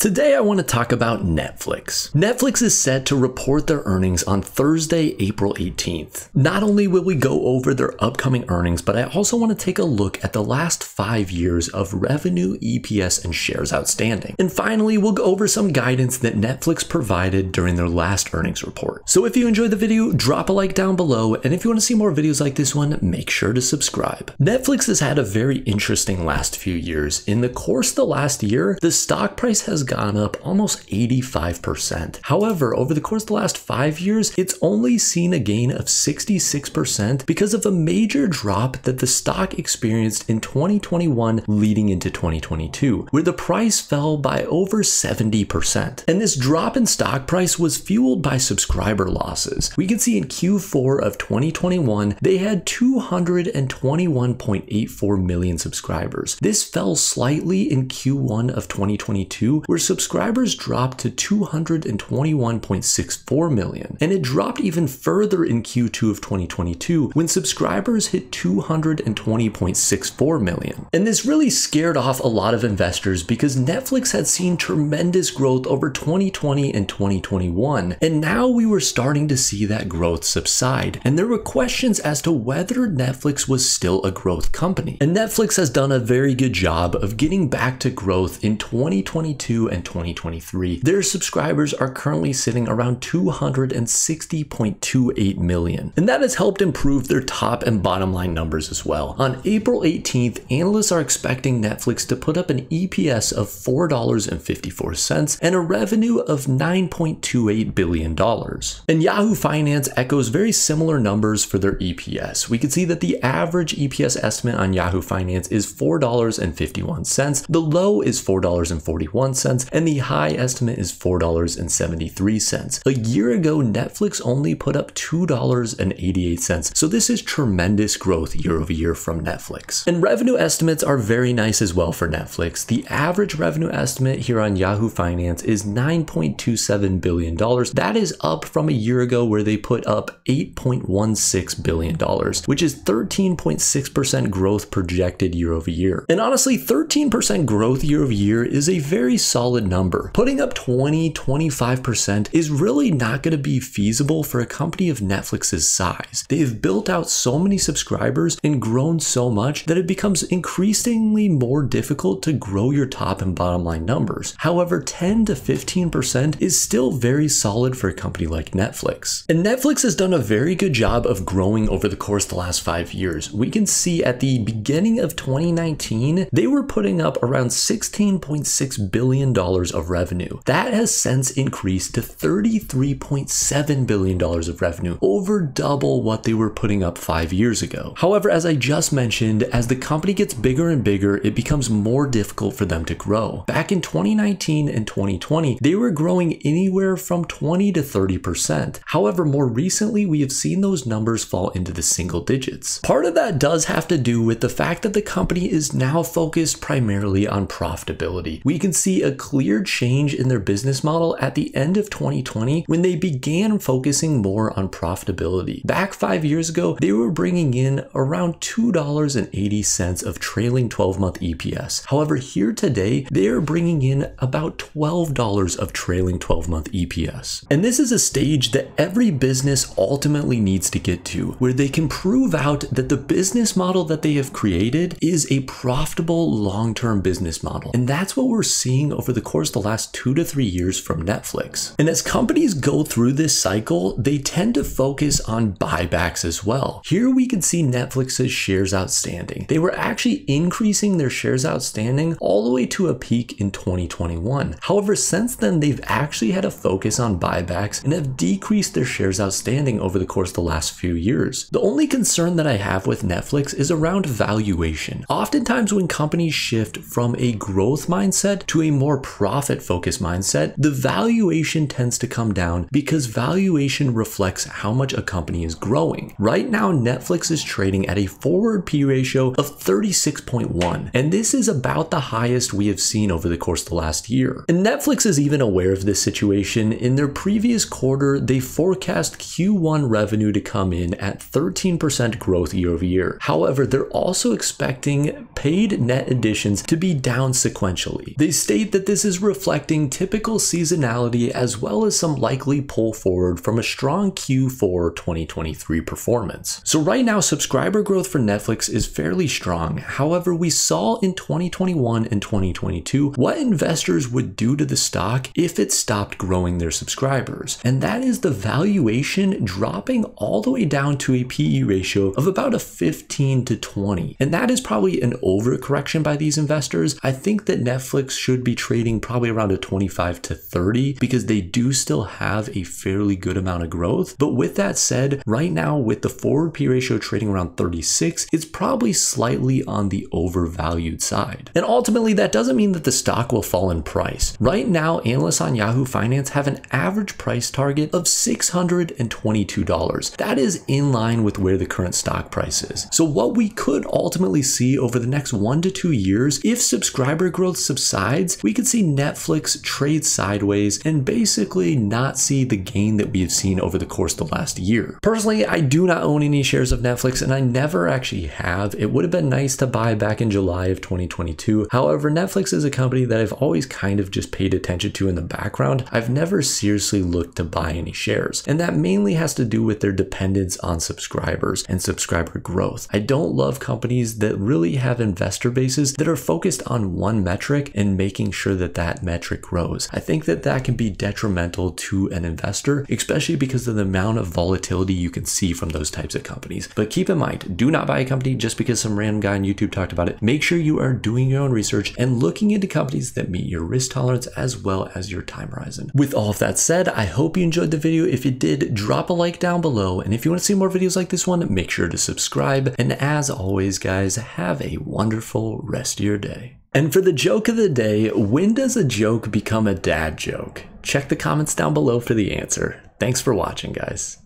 Today I want to talk about Netflix. Netflix is set to report their earnings on Thursday, April 18th. Not only will we go over their upcoming earnings, but I also want to take a look at the last 5 years of revenue, EPS, and shares outstanding. And finally, we'll go over some guidance that Netflix provided during their last earnings report. So if you enjoyed the video, drop a like down below, and if you want to see more videos like this one, make sure to subscribe. Netflix has had a very interesting last few years. In the course of the last year, the stock price has gone up almost 85%. However, over the course of the last 5 years, it's only seen a gain of 66% because of a major drop that the stock experienced in 2021 leading into 2022, where the price fell by over 70%. And this drop in stock price was fueled by subscriber losses. We can see in Q4 of 2021, they had 221.84 million subscribers. This fell slightly in Q1 of 2022, where subscribers dropped to 221.64 million. And it dropped even further in Q2 of 2022 when subscribers hit 220.64 million. And this really scared off a lot of investors because Netflix had seen tremendous growth over 2020 and 2021. And now we were starting to see that growth subside. And there were questions as to whether Netflix was still a growth company. And Netflix has done a very good job of getting back to growth in 2022 and 2023. Their subscribers are currently sitting around 260.28 million. And that has helped improve their top and bottom line numbers as well. On April 18th, analysts are expecting Netflix to put up an EPS of $4.54 and a revenue of $9.28 billion. And Yahoo Finance echoes very similar numbers for their EPS. We can see that the average EPS estimate on Yahoo Finance is $4.51. The low is $4.41, and the high estimate is $4.73. A year ago, Netflix only put up $2.88, so this is tremendous growth year over year from Netflix. And revenue estimates are very nice as well for Netflix. The average revenue estimate here on Yahoo Finance is $9.27 billion. That is up from a year ago where they put up $8.16 billion, which is 13.6% growth projected year over year. And honestly, 13% growth year over year is a very solid number. Putting up 20-25% is really not going to be feasible for a company of Netflix's size. They've built out so many subscribers and grown so much that it becomes increasingly more difficult to grow your top and bottom line numbers. However, 10 to 15% is still very solid for a company like Netflix. And Netflix has done a very good job of growing over the course of the last 5 years. We can see at the beginning of 2019, they were putting up around $16.6 billion of revenue. That has since increased to $33.7 billion of revenue, over double what they were putting up 5 years ago. However, as I just mentioned, as the company gets bigger and bigger, it becomes more difficult for them to grow. Back in 2019 and 2020, they were growing anywhere from 20 to 30%. However, more recently, we have seen those numbers fall into the single digits. Part of that does have to do with the fact that the company is now focused primarily on profitability. We can see a clear change in their business model at the end of 2020 when they began focusing more on profitability. Back 5 years ago, they were bringing in around $2.80 of trailing 12-month EPS. However, here today, they are bringing in about $12 of trailing 12-month EPS. And this is a stage that every business ultimately needs to get to, where they can prove out that the business model that they have created is a profitable long-term business model. And that's what we're seeing over the course of the last 2 to 3 years from Netflix. And as companies go through this cycle, they tend to focus on buybacks as well. Here we can see Netflix's shares outstanding. They were actually increasing their shares outstanding all the way to a peak in 2021. However, since then, they've actually had a focus on buybacks and have decreased their shares outstanding over the course of the last few years. The only concern that I have with Netflix is around valuation. Oftentimes when companies shift from a growth mindset to a more profit-focused mindset, the valuation tends to come down because valuation reflects how much a company is growing. Right now, Netflix is trading at a forward P ratio of 36.1, and this is about the highest we have seen over the course of the last year. And Netflix is even aware of this situation. In their previous quarter, they forecast Q1 revenue to come in at 13% growth year over year. However, they're also expecting paid net additions to be down sequentially. They state that this is reflecting typical seasonality as well as some likely pull forward from a strong Q4 2023 performance. So right now, subscriber growth for Netflix is fairly strong. However, we saw in 2021 and 2022 what investors would do to the stock if it stopped growing their subscribers. And that is the valuation dropping all the way down to a PE ratio of about a 15 to 20. And that is probably an overcorrection by these investors. I think that Netflix should be trading probably around a 25 to 30 because they do still have a fairly good amount of growth. But with that said, right now with the forward P ratio trading around 36, it's probably slightly on the overvalued side. And ultimately, that doesn't mean that the stock will fall in price. Right now, analysts on Yahoo Finance have an average price target of $622. That is in line with where the current stock price is. So what we could ultimately see over the next 1 to 2 years, if subscriber growth subsides, we could see Netflix trade sideways and basically not see the gain that we have seen over the course of the last year. Personally, I do not own any shares of Netflix, and I never actually have. It would have been nice to buy back in July of 2022. However, Netflix is a company that I've always kind of just paid attention to in the background. I've never seriously looked to buy any shares, and that mainly has to do with their dependence on subscribers and subscriber growth. I don't love companies that really have investor bases that are focused on one metric and making sure that that metric grows. I think that that can be detrimental to an investor, especially because of the amount of volatility you can see from those types of companies. But keep in mind, do not buy a company just because some random guy on YouTube talked about it. Make sure you are doing your own research and looking into companies that meet your risk tolerance as well as your time horizon. With all of that said, I hope you enjoyed the video. If you did, drop a like down below. And if you want to see more videos like this one, make sure to subscribe. And as always, guys, have a wonderful rest of your day. And for the joke of the day, when does a joke become a dad joke? Check the comments down below for the answer. Thanks for watching, guys.